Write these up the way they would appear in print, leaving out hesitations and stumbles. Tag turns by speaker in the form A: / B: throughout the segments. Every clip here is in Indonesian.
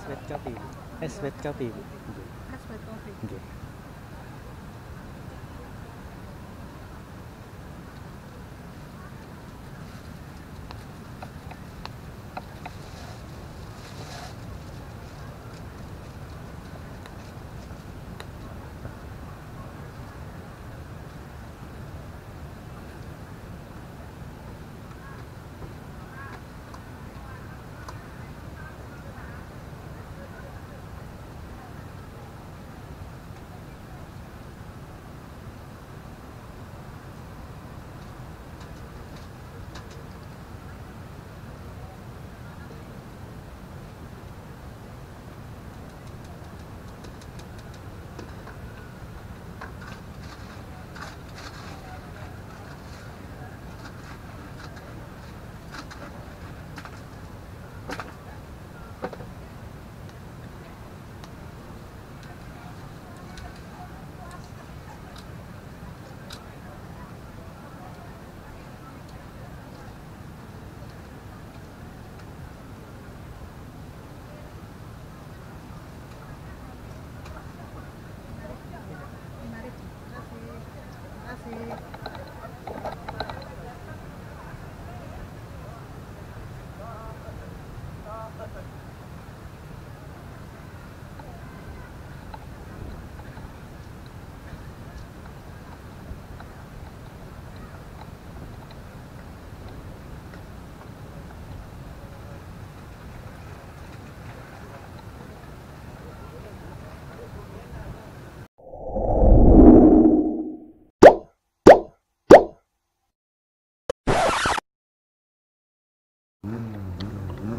A: wet kopi, Bu. Es wet kopi, Bu. Nggih.
B: Es wet coffee.
A: Nggih.
B: Menarik. Terima kasih.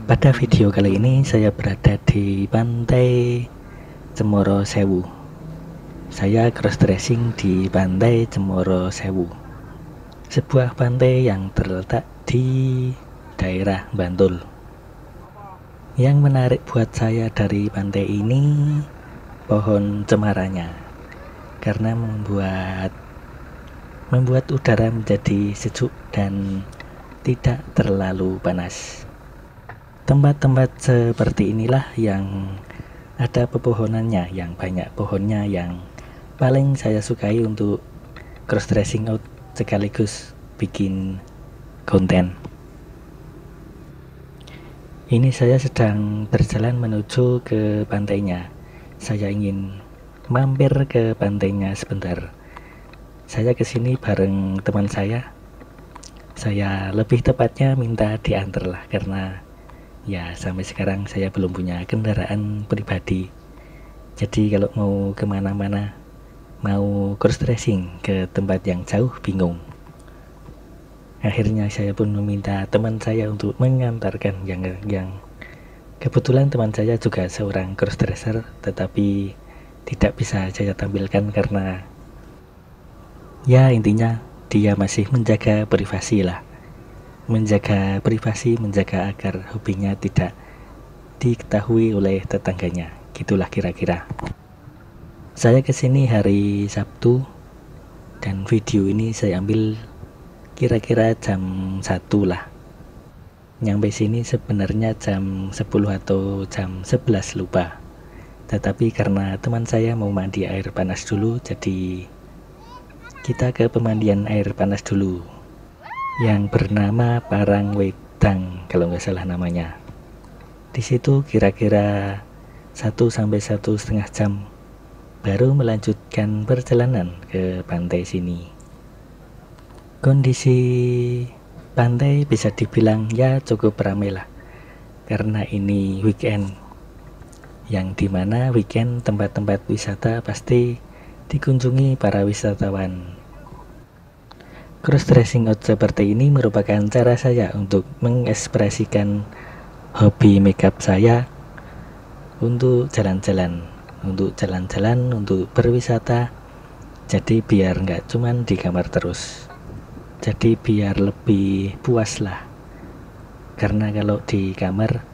A: Pada video kali ini saya berada di pantai Cemoro Sewu. Saya cross dressing di pantai Cemoro Sewu, sebuah pantai yang terletak di daerah Bantul. Yang menarik buat saya dari pantai ini pohon cemaranya, karena membuat udara menjadi sejuk dan tidak terlalu panas. Tempat-tempat seperti inilah yang ada pepohonannya, yang banyak pohonnya, yang paling saya sukai untuk cross dressing out sekaligus bikin konten. Ini saya sedang berjalan menuju ke pantainya. Saya ingin mampir ke pantainya sebentar. Saya kesini bareng teman saya. Saya lebih tepatnya minta diantar lah, karena ya sampai sekarang saya belum punya kendaraan pribadi. Jadi kalau mau kemana-mana, mau cross dressing ke tempat yang jauh, bingung. Akhirnya saya pun meminta teman saya untuk mengantarkan, yang kebetulan teman saya juga seorang cross dresser, tetapi tidak bisa saya tampilkan karena ya intinya dia masih menjaga privasi lah. Menjaga privasi, menjaga agar hobinya tidak diketahui oleh tetangganya, gitulah kira-kira. Saya kesini hari Sabtu dan video ini saya ambil kira-kira jam 1 lah. Nyampe sini sebenarnya jam 10 atau jam 11, lupa. Tetapi karena teman saya mau mandi air panas dulu, jadi kita ke pemandian air panas dulu, yang bernama Parangwedang kalau nggak salah namanya. Di situ kira-kira 1 sampai 1,5 jam baru melanjutkan perjalanan ke pantai sini. Kondisi pantai bisa dibilang ya cukup ramai lah, karena ini weekend, yang dimana weekend tempat-tempat wisata pasti dikunjungi para wisatawan. Cross dressing out seperti ini merupakan cara saya untuk mengekspresikan hobi makeup saya untuk jalan-jalan, untuk berwisata. Jadi biar nggak cuman di kamar terus, jadi biar lebih puas lah. Karena kalau di kamar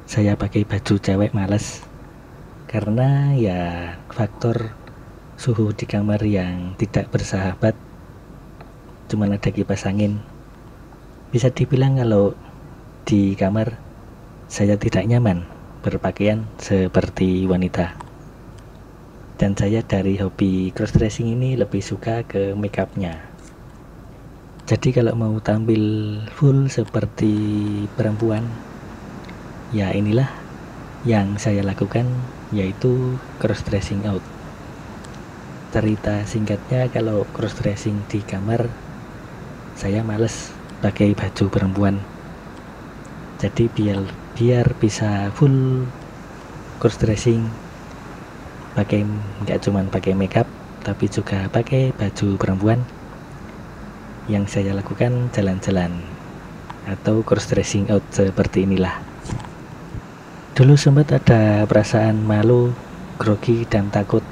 A: saya pakai baju cewek males, karena ya faktor suhu di kamar yang tidak bersahabat, cuman ada kipas angin. Bisa dibilang kalau di kamar saya tidak nyaman, berpakaian seperti wanita. Dan saya dari hobi cross dressing ini lebih suka ke make upnya. Jadi kalau mau tampil full seperti perempuan, ya inilah yang saya lakukan, yaitu cross dressing out. Cerita singkatnya, kalau cross dressing di kamar, saya males pakai baju perempuan. Jadi biar bisa full cross dressing, nggak cuman pakai makeup tapi juga pakai baju perempuan, yang saya lakukan jalan-jalan atau cross dressing out seperti inilah. Dulu sempat ada perasaan malu, grogi dan takut,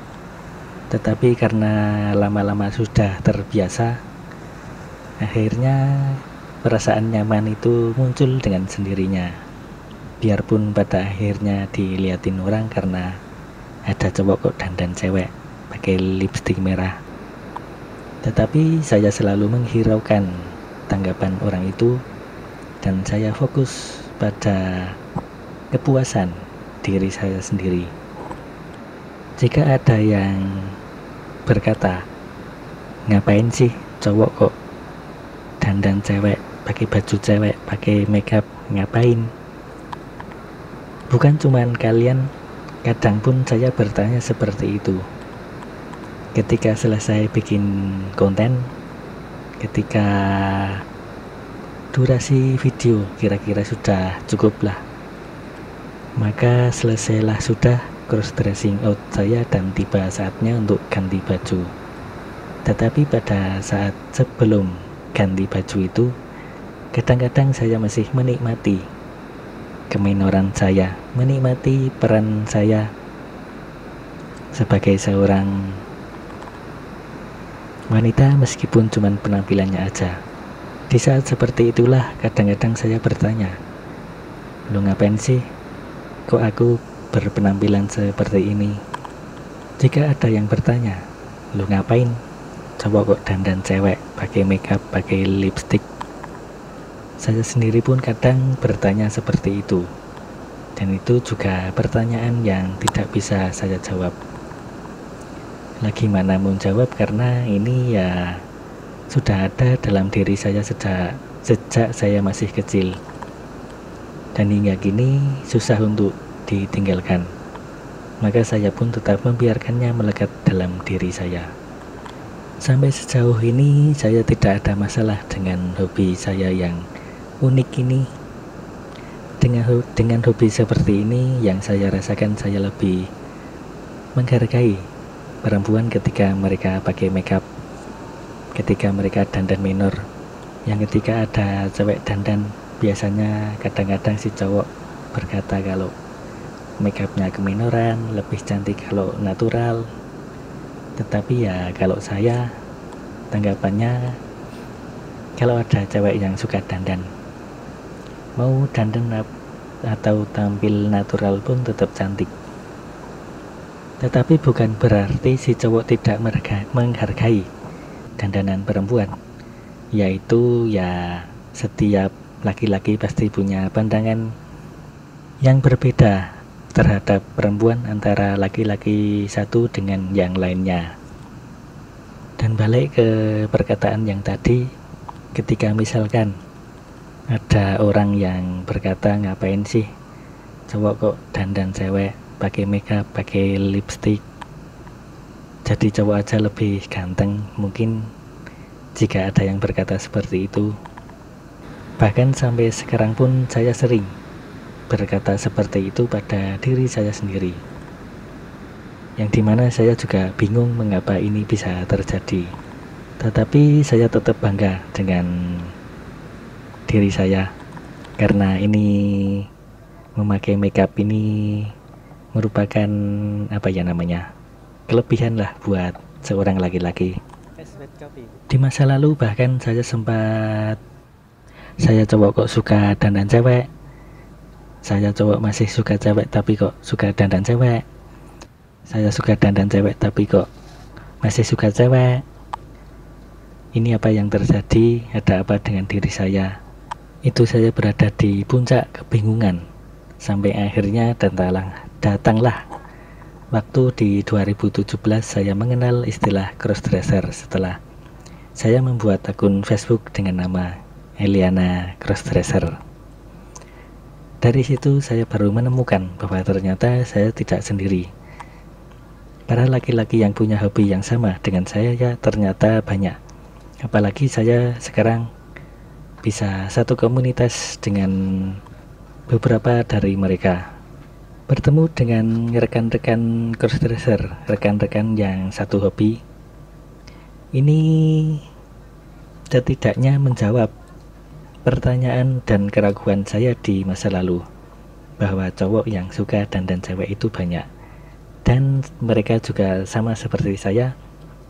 A: tetapi karena lama-lama sudah terbiasa, akhirnya perasaan nyaman itu muncul dengan sendirinya. Biarpun pada akhirnya diliatin orang karena ada cowok kok dandan cewek pakai lipstik merah, tetapi saya selalu menghiraukan tanggapan orang itu dan saya fokus pada kepuasan diri saya sendiri. Jika ada yang berkata, ngapain sih cowok kok dandan cewek, pakai baju cewek, pakai makeup, ngapain? Bukan cuman kalian, kadang pun saya bertanya seperti itu. Ketika selesai bikin konten, ketika durasi video kira-kira sudah cukup lah, maka selesailah sudah cross dressing out saya dan tiba saatnya untuk ganti baju. Tetapi pada saat sebelum ganti baju itu, kadang-kadang saya masih menikmati keminoran saya, menikmati peran saya sebagai seorang wanita meskipun cuma penampilannya aja. Di saat seperti itulah kadang-kadang saya bertanya, lu ngapain sih kok aku berpenampilan seperti ini? Jika ada yang bertanya, lu ngapain cowok kok dandan cewek, pakai makeup, pakai lipstick, saya sendiri pun kadang bertanya seperti itu. Dan itu juga pertanyaan yang tidak bisa saya jawab. Lagi mana mau jawab, karena ini ya sudah ada dalam diri saya sejak saya masih kecil. Dan hingga kini susah untuk ditinggalkan. Maka saya pun tetap membiarkannya melekat dalam diri saya. Sampai sejauh ini saya tidak ada masalah dengan hobi saya yang unik ini. Dengan hobi seperti ini yang saya rasakan, saya lebih menghargai perempuan ketika mereka pakai makeup, ketika mereka dandan minor. Yang ketika ada cewek dandan, biasanya kadang-kadang si cowok berkata kalau makeupnya keminoran, lebih cantik kalau natural. Tetapi ya kalau saya, tanggapannya kalau ada cewek yang suka dandan, mau dandan atau tampil natural pun tetap cantik. Tetapi bukan berarti si cowok tidak menghargai dandanan perempuan, yaitu ya setiap laki-laki pasti punya pandangan yang berbeda terhadap perempuan antara laki-laki satu dengan yang lainnya. Dan balik ke perkataan yang tadi, ketika misalkan ada orang yang berkata, ngapain sih cowok kok dandan cewek, pakai makeup, pakai lipstick, jadi cowok aja lebih ganteng. Mungkin jika ada yang berkata seperti itu, bahkan sampai sekarang pun saya sering berkata seperti itu pada diri saya sendiri, yang dimana saya juga bingung mengapa ini bisa terjadi. Tetapi saya tetap bangga dengan diri saya, karena ini memakai makeup ini merupakan kelebihan lah buat seorang laki-laki. Di masa lalu bahkan saya cowok kok suka dandan cewek, saya cowok masih suka cewek tapi kok suka dandan cewek, saya suka dandan cewek tapi kok masih suka cewek. Ini apa yang terjadi? Ada apa dengan diri saya? Itu saya berada di puncak kebingungan Sampai akhirnya datanglah waktu di 2017 saya mengenal istilah crossdresser setelah saya membuat akun Facebook dengan nama Eliana Crossdresser. Dari situ saya baru menemukan bahwa ternyata saya tidak sendiri. Para laki-laki yang punya hobi yang sama dengan saya ya ternyata banyak. Apalagi saya sekarang bisa satu komunitas dengan beberapa dari mereka. Bertemu dengan rekan-rekan crossdresser, rekan-rekan yang satu hobi. Ini setidaknya menjawab pertanyaan dan keraguan saya di masa lalu bahwa cowok yang suka dandan cewek itu banyak. Dan mereka juga sama seperti saya,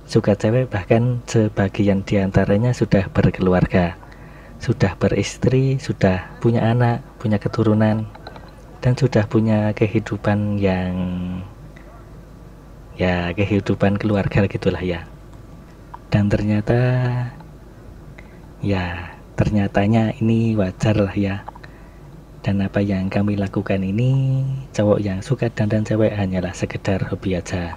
A: suka cewek, bahkan sebagian diantaranya sudah berkeluarga, sudah beristri, sudah punya anak, punya keturunan, dan sudah punya kehidupan yang ya kehidupan keluarga gitulah ya. Dan ternyatanya ini wajar lah ya. Dan apa yang kami lakukan ini, cowok yang suka dandan cewek hanyalah sekedar hobi aja.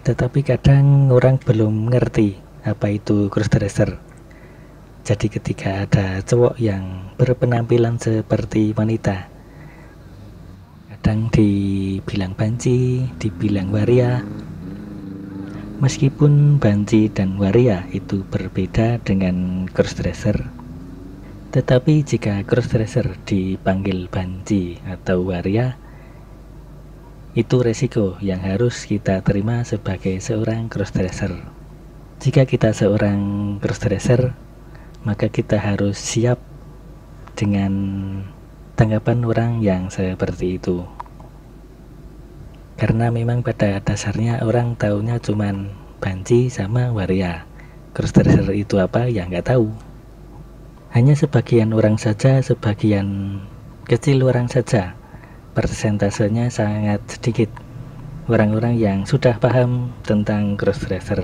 A: Tetapi kadang orang belum ngerti apa itu crossdresser. Jadi ketika ada cowok yang berpenampilan seperti wanita, kadang dibilang banci, dibilang waria. Meskipun banci dan waria itu berbeda dengan crossdresser, tetapi jika crossdresser dipanggil banci atau waria, itu resiko yang harus kita terima sebagai seorang crossdresser. Jika kita seorang crossdresser, maka kita harus siap dengan tanggapan orang yang seperti itu. Karena memang pada dasarnya orang taunya cuman banci sama waria. Crossdresser itu apa ya nggak tahu. Hanya sebagian orang saja, sebagian kecil orang saja, persentasenya sangat sedikit orang-orang yang sudah paham tentang crossdresser.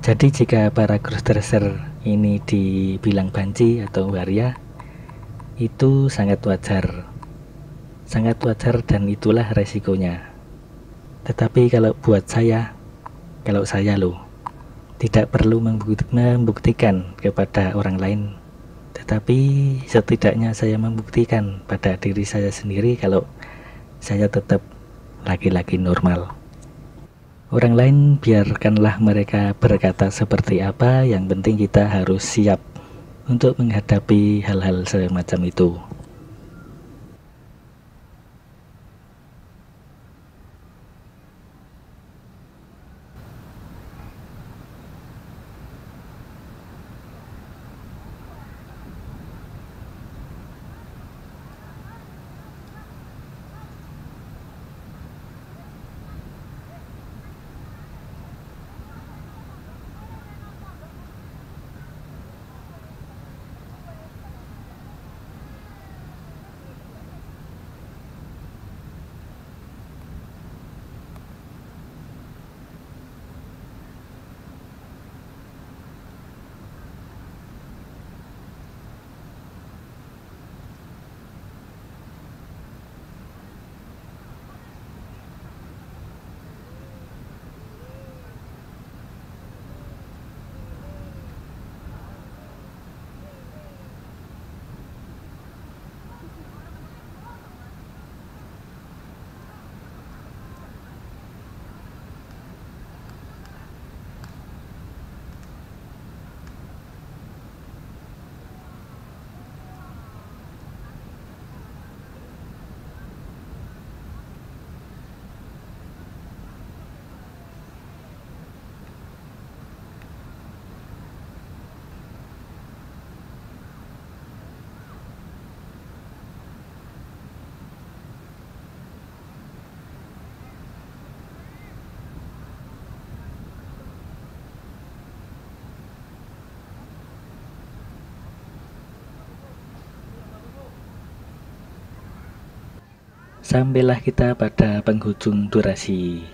A: Jadi jika para crossdresser ini dibilang banci atau waria, itu sangat wajar dan itulah resikonya. Tetapi kalau saya loh, tidak perlu membuktikan kepada orang lain, tetapi setidaknya saya membuktikan pada diri saya sendiri kalau saya tetap laki-laki normal. Orang lain biarkanlah mereka berkata seperti apa, yang penting kita harus siap untuk menghadapi hal-hal semacam itu. Sampailah kita pada penghujung durasi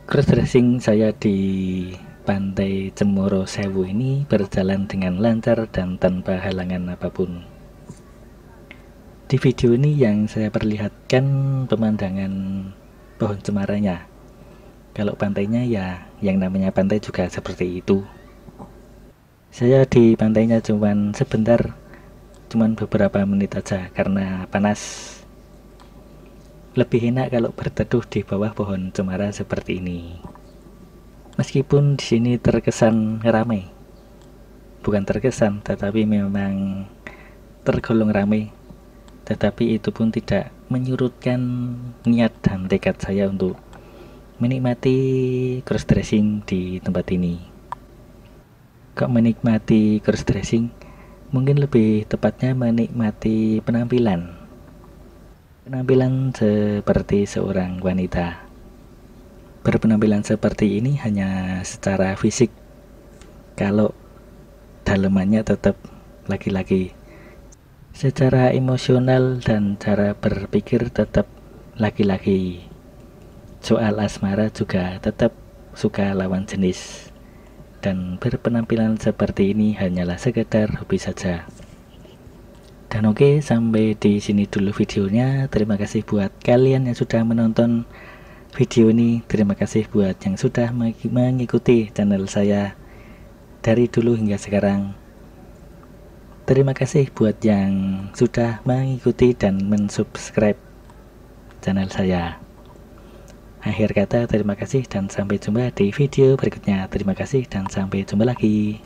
A: crossdressing saya di Pantai Cemoro Sewu ini berjalan dengan lancar dan tanpa halangan apapun. Di video ini yang saya perlihatkan pemandangan pohon cemaranya. Kalau pantainya ya yang namanya pantai juga seperti itu. Saya di pantainya cuman sebentar, cuman beberapa menit aja karena panas. Lebih enak kalau berteduh di bawah pohon cemara seperti ini. Meskipun di sini terkesan ramai, bukan terkesan, tetapi memang tergolong ramai, tetapi itu pun tidak menyurutkan niat dan tekad saya untuk menikmati cross dressing di tempat ini. Kok menikmati cross dressing? Mungkin lebih tepatnya menikmati penampilan seperti seorang wanita. Berpenampilan seperti ini hanya secara fisik, kalau dalemannya tetap laki-laki. Secara emosional dan cara berpikir tetap laki-laki. Soal asmara juga tetap suka lawan jenis. Dan berpenampilan seperti ini hanyalah sekedar hobi saja. Dan oke, sampai di sini dulu videonya. Terima kasih buat kalian yang sudah menonton video ini. Terima kasih buat yang sudah mengikuti channel saya dari dulu hingga sekarang. Terima kasih buat yang sudah mengikuti dan mensubscribe channel saya. Akhir kata, terima kasih dan sampai jumpa di video berikutnya. Terima kasih dan sampai jumpa lagi.